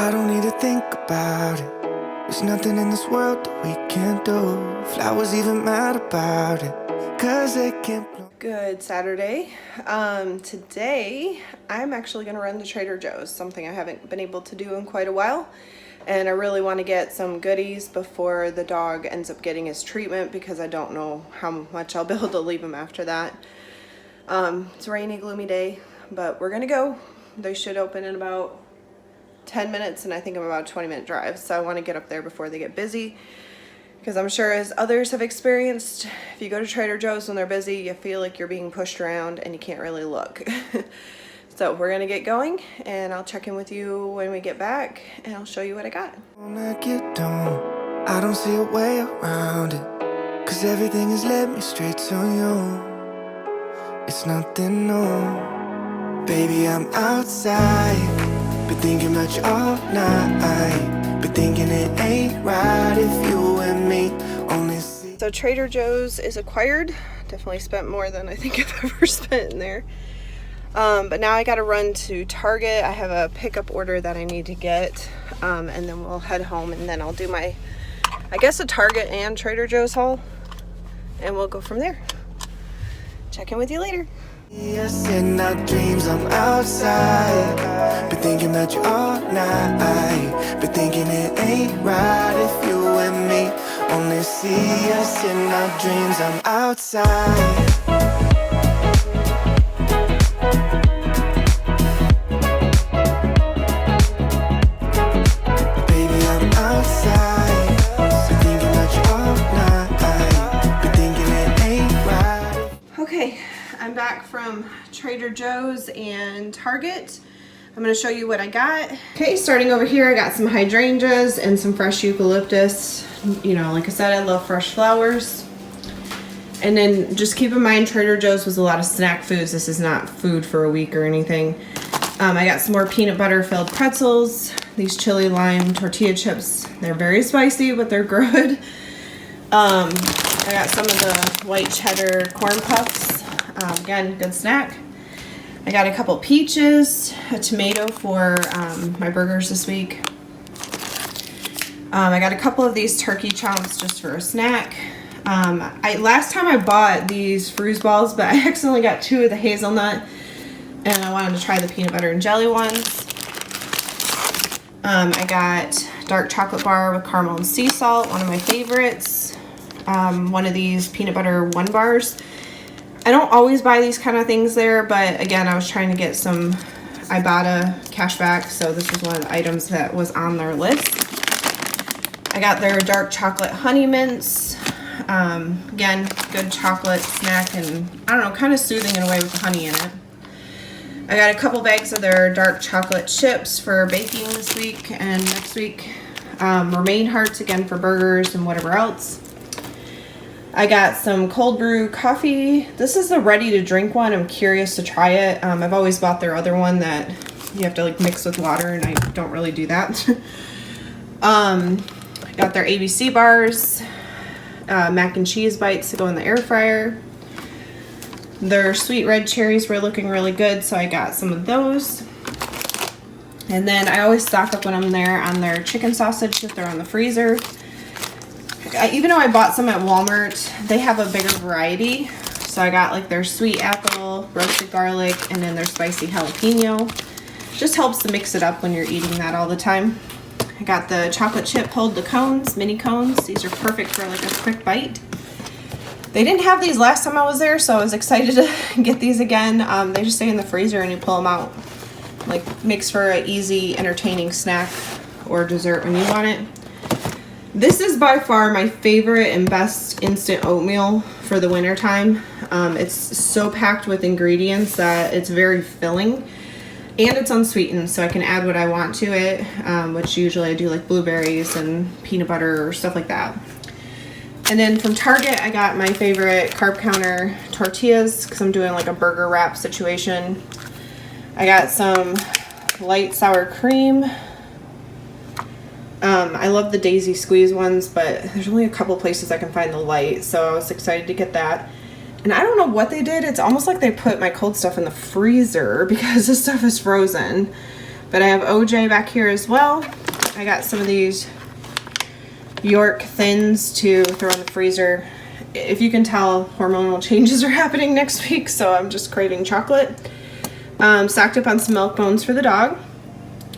I don't need to think about it. There's nothing in this world that we can't do. Flowers even mad about it, 'cause they can't blow. Good Saturday. Today I'm actually going to run to Trader Joe's, something I haven't been able to do in quite a while. And I really want to get some goodies before the dog ends up getting his treatment, because I don't know how much I'll be able to leave him after that. It's a rainy, gloomy day, but we're going to go. They should open in about 10 minutes, and I think I'm about a 20-minute drive. So I want to get up there before they get busy, because I'm sure, as others have experienced, if you go to Trader Joe's when they're busy, you feel like you're being pushed around and you can't really look. So we're gonna get going, and I'll check in with you when we get back, and I'll show you what I got. Wanna get down, I don't see a way around it, 'cause everything has led me straight to you. It's nothing new. Baby, I'm outside, been thinking about you all night. Been thinking it ain't right if you and me only see. So Trader Joe's is acquired. Definitely spent more than I think I've ever spent in there. But now I gotta run to Target. I have a pickup order that I need to get, and then we'll head home, and then I'll do my, I guess, a Target and Trader Joe's haul, and we'll go from there. Check in with you later. Yes, in our dreams, I'm outside. Been thinking about you all night. Been thinking it ain't right if you and me only see us in our dreams. I'm outside. Baby, I'm outside. Been thinking about you all night. Been thinking it ain't right. Okay, I'm back from Trader Joe's and Target. I'm going to show you what I got. Okay, starting over here, I got some hydrangeas and some fresh eucalyptus. You know, like I said, I love fresh flowers. And then just keep in mind, Trader Joe's was a lot of snack foods. This is not food for a week or anything. I got some more peanut butter filled pretzels. These chili lime tortilla chips. They're very spicy, but they're good. I got some of the white cheddar corn puffs. Again, good snack. I got a couple peaches, a tomato for my burgers this week. I got a couple of these turkey chomps just for a snack. Last time I bought these Fruz balls, but I accidentally got 2 of the hazelnut, and I wanted to try the peanut butter and jelly ones. I got dark chocolate bar with caramel and sea salt, one of my favorites. One of these peanut butter 1 bars. I don't always buy these kind of things there, but again, I was trying to get some Ibotta cash back, so this was one of the items that was on their list. I got their dark chocolate honey mints. Again, good chocolate snack, and I don't know, kind of soothing in a way with the honey in it. I got a couple bags of their dark chocolate chips for baking this week and next week. Remain hearts, again, for burgers and whatever else. I got some cold brew coffee. This is the ready to drink one. I'm curious to try it. I've always bought their other one that you have to like mix with water, and I don't really do that. I got their ABC bars, mac and cheese bites to go in the air fryer. Their sweet red cherries were looking really good, so I got some of those. And then I always stock up when I'm there on their chicken sausage if they're on the freezer. Even though I bought some at Walmart, they have a bigger variety. So I got like their sweet apple, roasted garlic, and then their spicy jalapeno. Just helps to mix it up when you're eating that all the time. I got the chocolate chip hold the cones, mini cones. These are perfect for like a quick bite. They didn't have these last time I was there, so I was excited to get these again. They just stay in the freezer and you pull them out. Like, makes for an easy, entertaining snack or dessert when you want it. This is by far my favorite and best instant oatmeal for the winter time. It's so packed with ingredients that it's very filling, and it's unsweetened, so I can add what I want to it, which usually I do like blueberries and peanut butter or stuff like that. And then from Target, I got my favorite carb counter tortillas because I'm doing like a burger wrap situation. I got some light sour cream. I love the Daisy Squeeze ones, but there's only a couple places I can find the light, so I was excited to get that. And I don't know what they did. It's almost like they put my cold stuff in the freezer because this stuff is frozen. But I have OJ back here as well. I got some of these York Thins to throw in the freezer. If you can tell, hormonal changes are happening next week, so I'm just craving chocolate. Stocked up on some milk bones for the dog.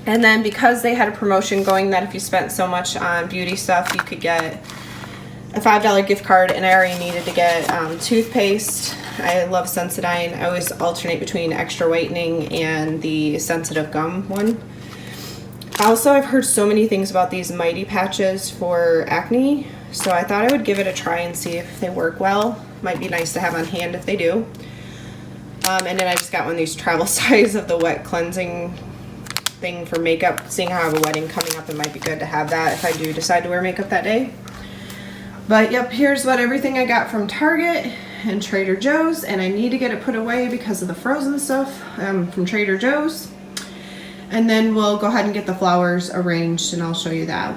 And then because they had a promotion going that if you spent so much on beauty stuff, you could get a $5 gift card, and I already needed to get toothpaste. I love Sensodyne. I always alternate between extra whitening and the sensitive gum one. Also, I've heard so many things about these Mighty patches for acne, so I thought I would give it a try and see if they work well. Might be nice to have on hand if they do. And then I just got one of these travel size of the wet cleansing thing for makeup. Seeing how I have a wedding coming up, it might be good to have that if I do decide to wear makeup that day. But yep, here's what everything I got from Target and Trader Joe's, and I need to get it put away because of the frozen stuff from Trader Joe's. And then we'll go ahead and get the flowers arranged, and I'll show you that.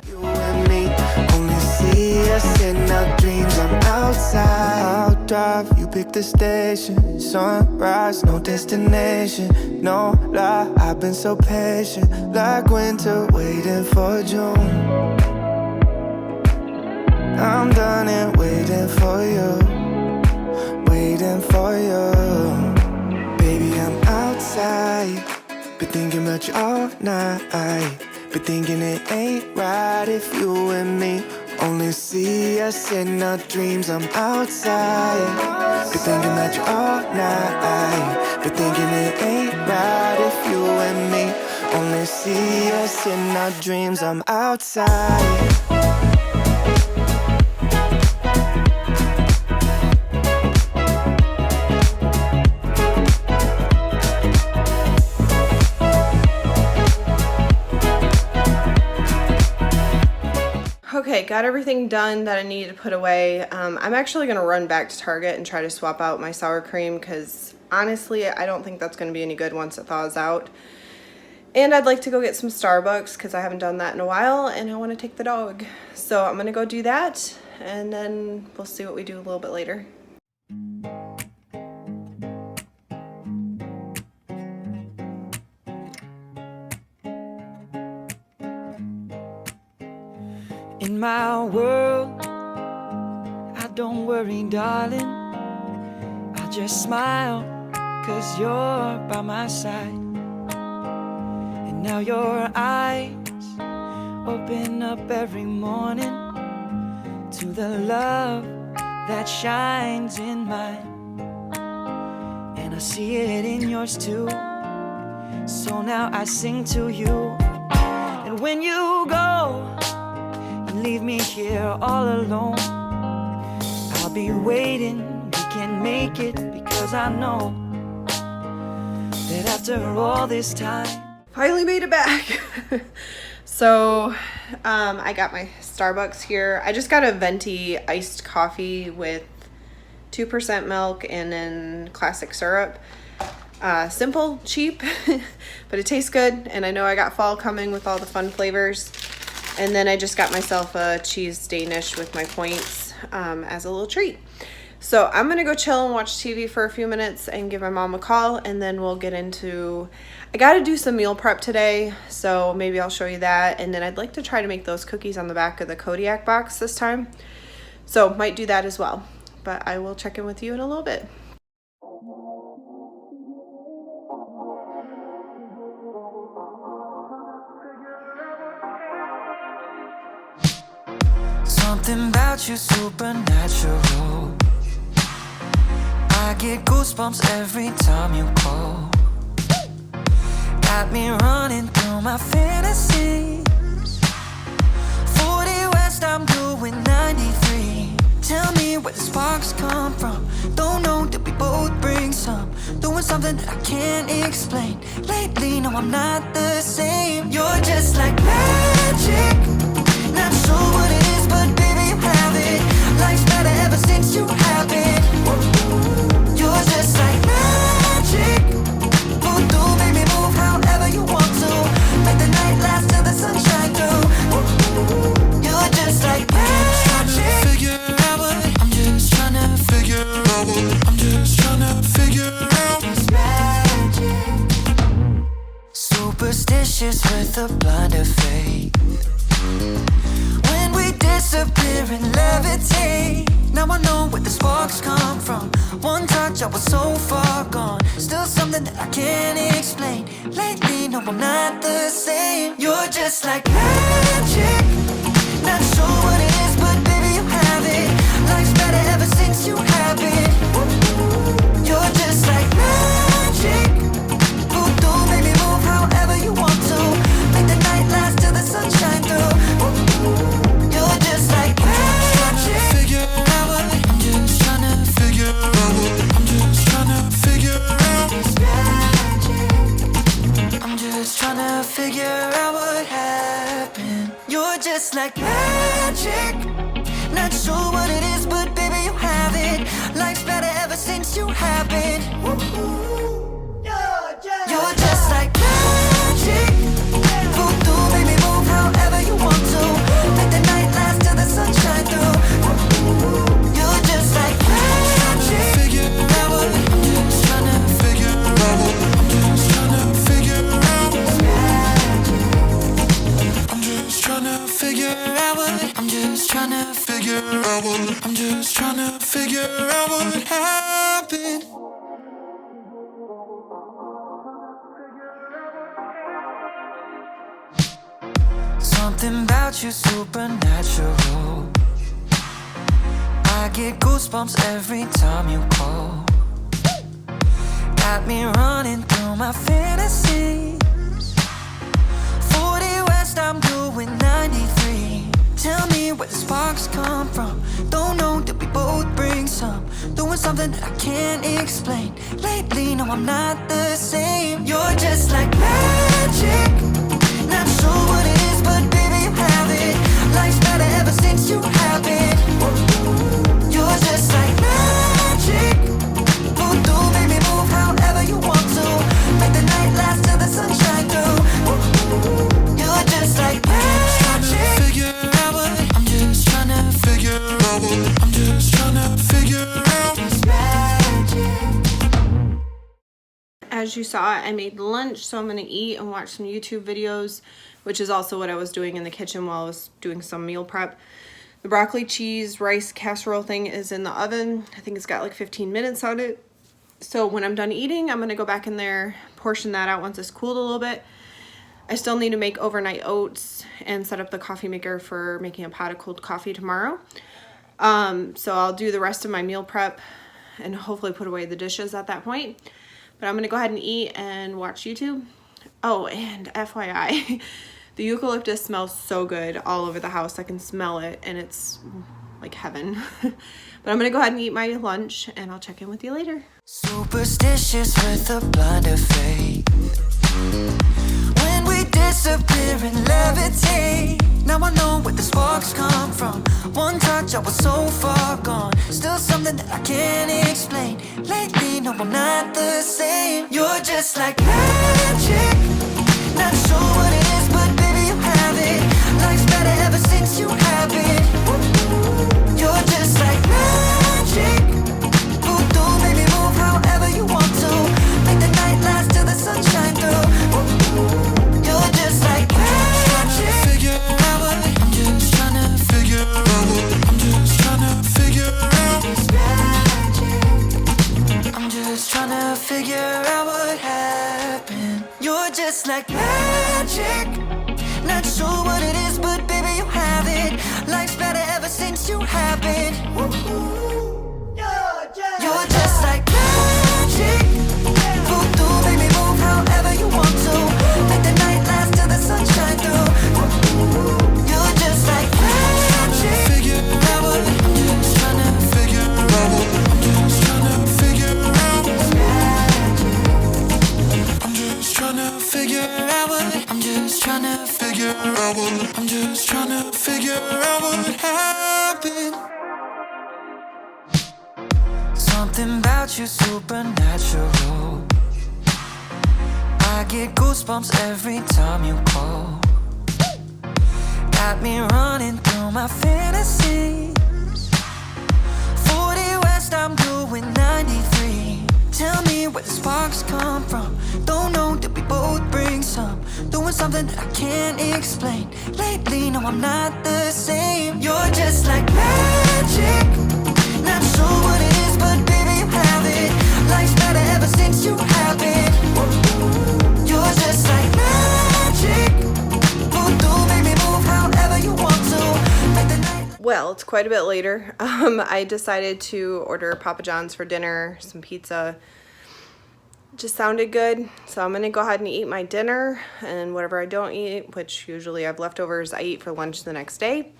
You and me only see us in our dreams. I'm outside, I'll drive. You pick the station, sunrise, no destination, no lie. I've been so patient, like winter waiting for June. I'm done and waiting for you, waiting for you. Baby, I'm outside, been thinking about you all night. Been thinking it ain't right if you and me only see us in our dreams. I'm outside, been thinking about you all night. Been thinking it ain't right if you and me only see us in our dreams. I'm outside. Okay, got everything done that I needed to put away. I'm actually going to run back to Target and try to swap out my sour cream because honestly, I don't think that's going to be any good once it thaws out. And I'd like to go get some Starbucks because I haven't done that in a while and I want to take the dog. So I'm going to go do that and then we'll see what we do a little bit later. In my world, I don't worry, darling. I just smile, 'cause you're by my side. And now your eyes open up every morning to the love that shines in mine. And I see it in yours too. So now I sing to you. And when you go, leave me here all alone, I'll be waiting, we can make it, because I know that after all this time. Finally made it back. So I got my Starbucks here. I just got a venti iced coffee with 2% milk and then classic syrup. Simple, cheap, but it tastes good, and I know I got fall coming with all the fun flavors. And then I just got myself a cheese Danish with my points as a little treat. So I'm gonna go chill and watch TV for a few minutes and give my mom a call, and then we'll get into, I gotta do some meal prep today, so maybe I'll show you that. And then I'd like to try to make those cookies on the back of the Kodiak box this time. So might do that as well, but I will check in with you in a little bit. Something about you supernatural. I get goosebumps every time you call. Got me running through my fantasies. 40 West, I'm doing 93. Tell me where the sparks come from. Don't know, did we both bring some? Doing something that I can't explain. Lately, no, I'm not the same. You're just like magic. Not sure what it is, but baby, you have it. Life's better ever since you have it. You're just like magic. Voodoo, make me move however you want to. Make the night last till the sunshine through. You're just like magic. I'm just trying to figure out what I'm just trying to figure out. It's magic. Super with a blind of faith. When we disappear and levitate, now I know where the sparks come from. One touch, I was so far gone. Still something that I can't explain. Lately, no, I'm not the same. You're just like magic. Not sure what it is, but baby, you have it. Life's better ever since you have been. You're just like magic. Voodoo, make me move however you want to. Make the night last till the sun shine through. You're just like magic. Figure out what I'm just trying to figure out what I'm just trying to figure out. It's magic. I'm just trying to figure out what happened. You're just like magic. Not sure what it is, but baby, you have it. Life's better ever since you have been. You're just like magic. Voodoo, make me move however you want to. Make the night last till the sun shine through. You're just like magic. Figure out what I'm just trying to figure out what I'm just trying to figure out. I'm just trying to figure out what I'm just trying to figure out what I'm just trying to figure out what happened. Something about you supernatural. I get goosebumps every time you call. Got me running through my fantasies. 40 West, I'm doing 93. Tell me where the sparks come from. Don't know, did we both bring some? Doing something that I can't explain. Lately, no, I'm not the same. You're just like magic. Not sure what it is, but baby, you have it. Life's better ever since you have it. You're just like magic. Voodoo, make me move however you want to. Make the night last till the sun shine through. You're just like magic. Figure out what I'm just trying to figure out what I'm just trying to figure out. It's magic. As you saw, I made lunch, so I'm gonna eat and watch some YouTube videos, which is also what I was doing in the kitchen while I was doing some meal prep. The broccoli cheese rice casserole thing is in the oven. I think it's got like 15 minutes on it. So when I'm done eating, I'm gonna go back in there, portion that out once it's cooled a little bit. I still need to make overnight oats and set up the coffee maker for making a pot of cold coffee tomorrow. So I'll do the rest of my meal prep and hopefully put away the dishes at that point. But I'm gonna go ahead and eat and watch YouTube. Oh, and FYI, the eucalyptus smells so good all over the house. I can smell it and it's like heaven. But I'm gonna go ahead and eat my lunch and I'll check in with you later. Superstitious with a blind of faith. When we disappear and levitate, now I know where the sparks come from. One touch, I was so far gone. Still something that I can't explain. Lately, no, I'm not the same. You're just like magic. Not sure what it is, but baby, you have it. Life's better ever since you have it. You're just like magic. Voodoo, make me move however you want to. Make the night last till the sun shine through. You're just like magic. Figure out what I'm just trying to figure out what I'm just trying to figure out. It's magic. I'm just trying to figure out what happened. You're just like magic. Not sure what it is, but baby, you have it. Life's better ever since you have been. You're just like magic. Voodoo, make me move however you want to. Make the night last till the sun shine through. You're just like magic. Figure out what I'm just trying to figure out what I'm just trying to figure out. It's magic. I'm just trying to figure out what I'm just trying to figure out what I'm just trying to figure out what happened. Something about you supernatural. I get goosebumps every time you call. Got me running through my fantasies. 40 West, I'm doing 93. tell me where the sparks come from. Don't know that we both bring some. Doing something that I can't explain. Lately, no, I'm not the same. You're just like magic. Not sure what it is, but baby, you have it. Life's better ever since you have it. You're just like magic. Voodoo, make me move however you want to. Make the night. Well, it's quite a bit later. I decided to order Papa John's for dinner, some pizza. Just sounded good, so I'm gonna go ahead and eat my dinner, and whatever I don't eat, which usually I have leftovers, I eat for lunch the next day.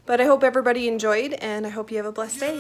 But I hope everybody enjoyed, and I hope you have a blessed day.